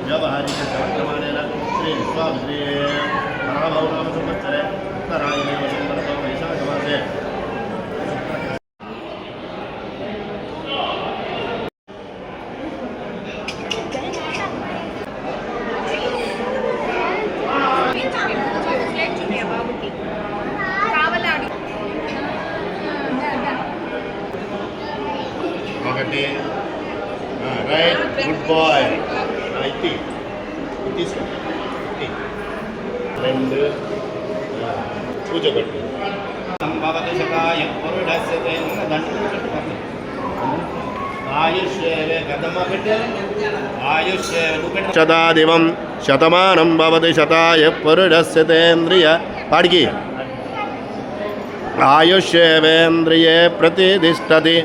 व्यावहारिक कार्यक्रमाणेन श्री विश्वामित्रे पराभवनाम संवत्सरे उत्तरायणे वसन्तऋतौ वैशाखमासे right, good boy. It is and puja katti. Sambhavati shakaya purudasya dandu ayushye kadama katti ayushye shadadivam shatamanam bhavati shataya purudasya tendriya padgi आयुष्येवेन्द्रिये प्रतिष्ठति